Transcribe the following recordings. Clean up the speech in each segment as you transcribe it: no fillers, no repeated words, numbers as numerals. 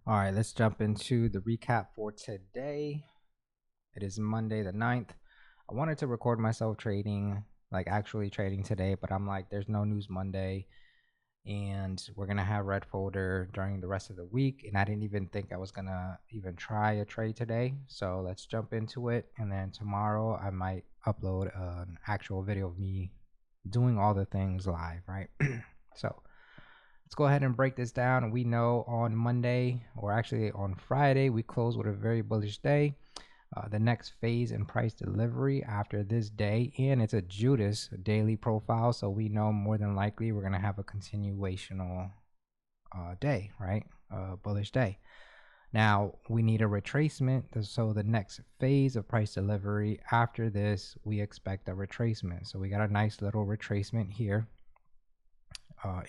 All right, let's jump into the recap for today. It is Monday the 9th. I wanted to record myself trading, like actually trading today, but I'm like, there's no news Monday, and we're going to have red folder during the rest of the week. And I didn't even think I was going to even try a trade today. So let's jump into it. And then tomorrow I might upload an actual video of me doing all the things live, right? So let's go ahead and break this down. We know on Monday, or actually on Friday, we close with a very bullish day. The next phase in price delivery after this day, and it's a Judas daily profile, so we know more than likely we're going to have a continuational day, right? Bullish day. Now we need a retracement, so the next phase of price delivery after this, we expect a retracement. So we got a nice little retracement here.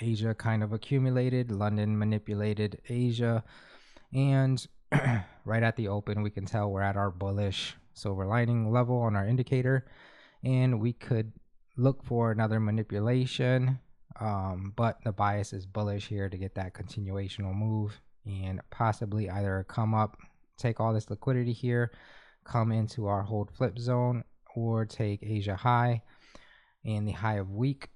Asia kind of accumulated, London manipulated Asia, and right at the open we can tell we're at our bullish silver lining level on our indicator, and we could look for another manipulation, but the bias is bullish here to get that continuational move and possibly either come up, take all this liquidity here, come into our hold flip zone, or take Asia high and the high of week,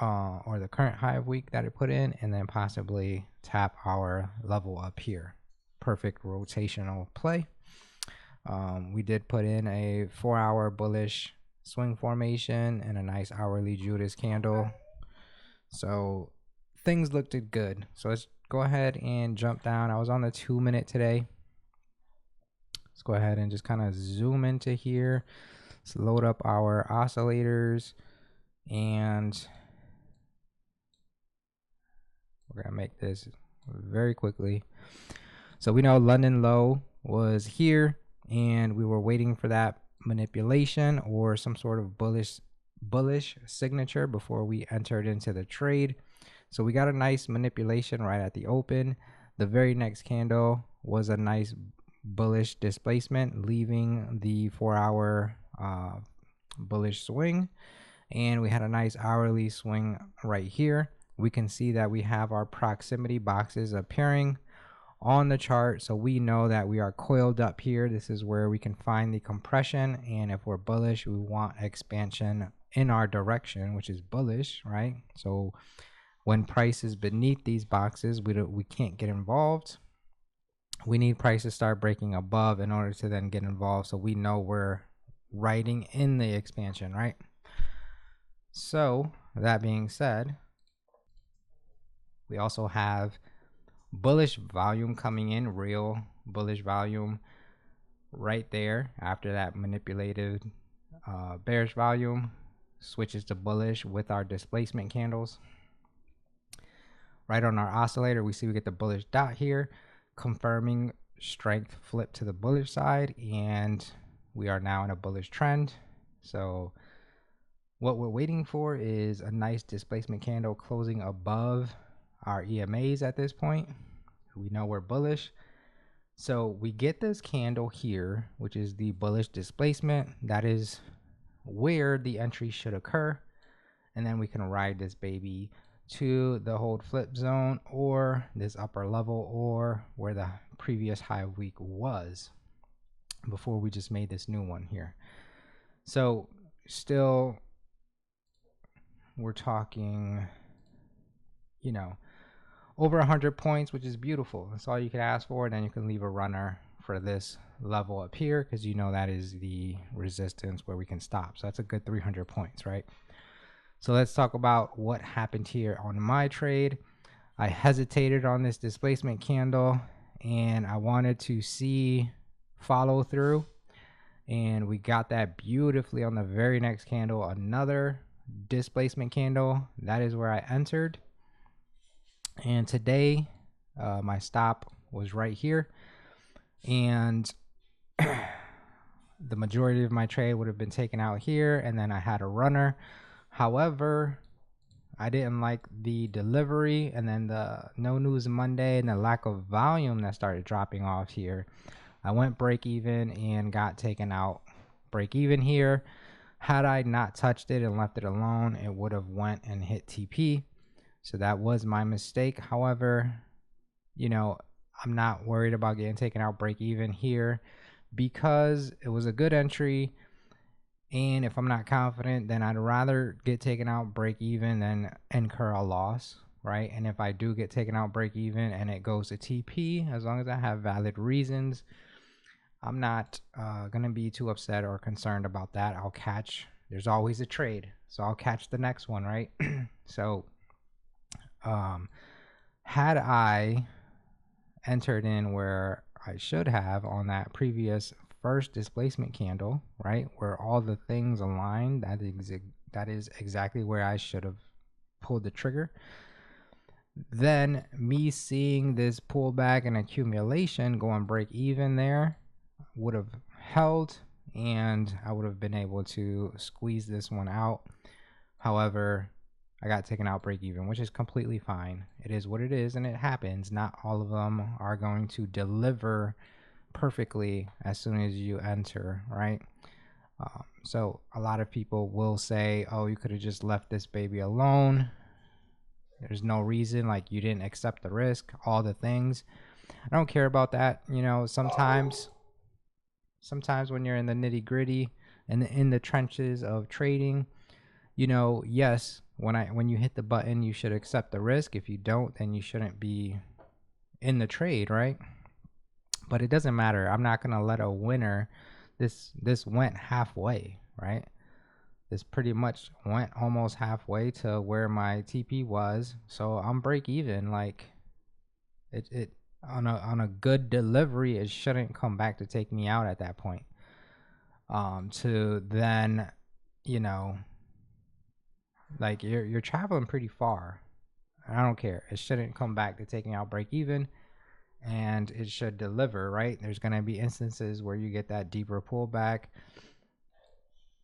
or the current high of week that it put in, and then possibly tap our level up here. Perfect rotational play. We did put in a 4-hour bullish swing formation and a nice hourly Judas candle. So things looked good. So let's go ahead and jump down. I was on the 2-minute today. Let's go ahead and just kind of zoom into here. Let's load up our oscillators, and we're going to make this very quickly. So we know London low was here, and we were waiting for that manipulation or some sort of bullish signature before we entered into the trade. So we got a nice manipulation right at the open. The very next candle was a nice bullish displacement, leaving the 4-hour bullish swing, and we had a nice hourly swing right here. We can see that we have our proximity boxes appearing on the chart, so we know that we are coiled up here. This is where we can find the compression, and if we're bullish, we want expansion in our direction, which is bullish, right? So when price is beneath these boxes, we can't get involved. We need price to start breaking above in order to then get involved, so we know we're riding in the expansion, right? So that being said, we also have bullish volume coming in, real bullish volume right there after that manipulated bearish volume switches to bullish with our displacement candles. Right on our oscillator, we see we get the bullish dot here, confirming strength flip to the bullish side, and we are now in a bullish trend. So what we're waiting for is a nice displacement candle closing above our EMAs at this point. We know we're bullish. So we get this candle here, which is the bullish displacement. That is where the entry should occur. And then we can ride this baby to the hold flip zone, or this upper level, or where the previous high week was before we just made this new one here. So still, we're talking, you know, over 100 points, which is beautiful. That's all you could ask for. And then you can leave a runner for this level up here, because you know that is the resistance where we can stop. So that's a good 300 points, right? So let's talk about what happened here on my trade. I hesitated on this displacement candle, and I wanted to see follow through, and we got that beautifully on the very next candle. Another displacement candle, that is where I entered. And today my stop was right here, and the majority of my trade would have been taken out here, and then I had a runner. However, I didn't like the delivery, and then the no news Monday and the lack of volume that started dropping off here. I went break even and got taken out break even here. Had I not touched it and left it alone, it would have went and hit TP. So that was my mistake. However, you know, I'm not worried about getting taken out break even here because it was a good entry. And if I'm not confident, then I'd rather get taken out break even than incur a loss, right? And if I do get taken out break even and it goes to TP, as long as I have valid reasons, I'm not going to be too upset or concerned about that. I'll catch, there's always a trade. So I'll catch the next one, right? So had I entered in where I should have on that previous first displacement candle, right, where all the things aligned, that is exactly where I should have pulled the trigger. Then me seeing this pullback and accumulation going break even there would have held, and I would have been able to squeeze this one out. However, I got taken out break even, which is completely fine. It is what it is, and it happens. Not all of them are going to deliver perfectly as soon as you enter, right? So a lot of people will say, oh, you could have just left this baby alone. There's no reason, like you didn't accept the risk, all the things. I don't care about that. You know, sometimes when you're in the nitty gritty and in the trenches of trading, you know, yes, when you hit the button, you should accept the risk. If you don't, then you shouldn't be in the trade, right? But it doesn't matter. I'm not gonna let a winner. This went halfway, right? This pretty much went almost halfway to where my TP was, so I'm break even. Like it on a good delivery, it shouldn't come back to take me out at that point. To then, you know, like you're traveling pretty far. I don't care. It shouldn't come back to taking out break even, and it should deliver, right? There's going to be instances where you get that deeper pullback.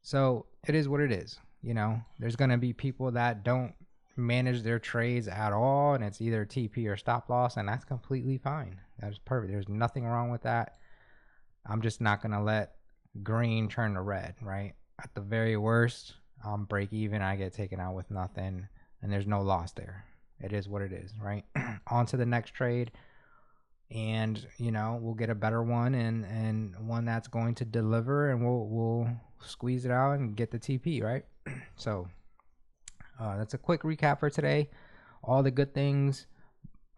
So it is what it is. You know, there's going to be people that don't manage their trades at all, and it's either TP or stop loss, and that's completely fine. That's perfect. There's nothing wrong with that. I'm just not going to let green turn to red, right? At the very worst, break even, I get taken out with nothing, and there's no loss there. It is what it is, right? On to the next trade, and you know, we'll get a better one and one that's going to deliver, and we'll squeeze it out and get the TP, right? So that's a quick recap for today. All the good things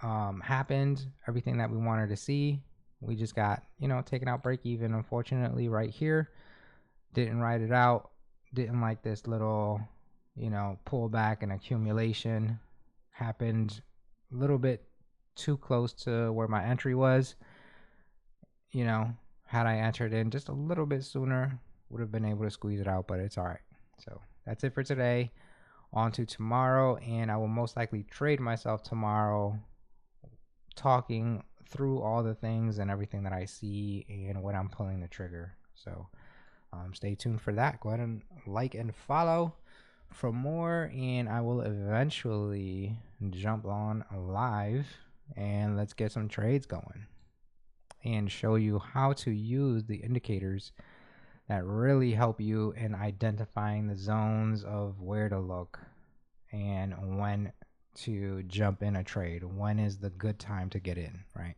happened, everything that we wanted to see. We just got, you know, taken out break even, unfortunately, right here. Didn't ride it out. Didn't like this little, you know, pullback and accumulation. Happened a little bit too close to where my entry was. You know, had I entered in just a little bit sooner, would have been able to squeeze it out, but it's all right. So that's it for today. On to tomorrow, and I will most likely trade myself tomorrow, talking through all the things and everything that I see and when I'm pulling the trigger. So stay tuned for that. Go ahead and like and follow for more, and I will eventually jump on live and let's get some trades going and show you how to use the indicators that really help you in identifying the zones of where to look and when to jump in a trade. When is the good time to get in, right?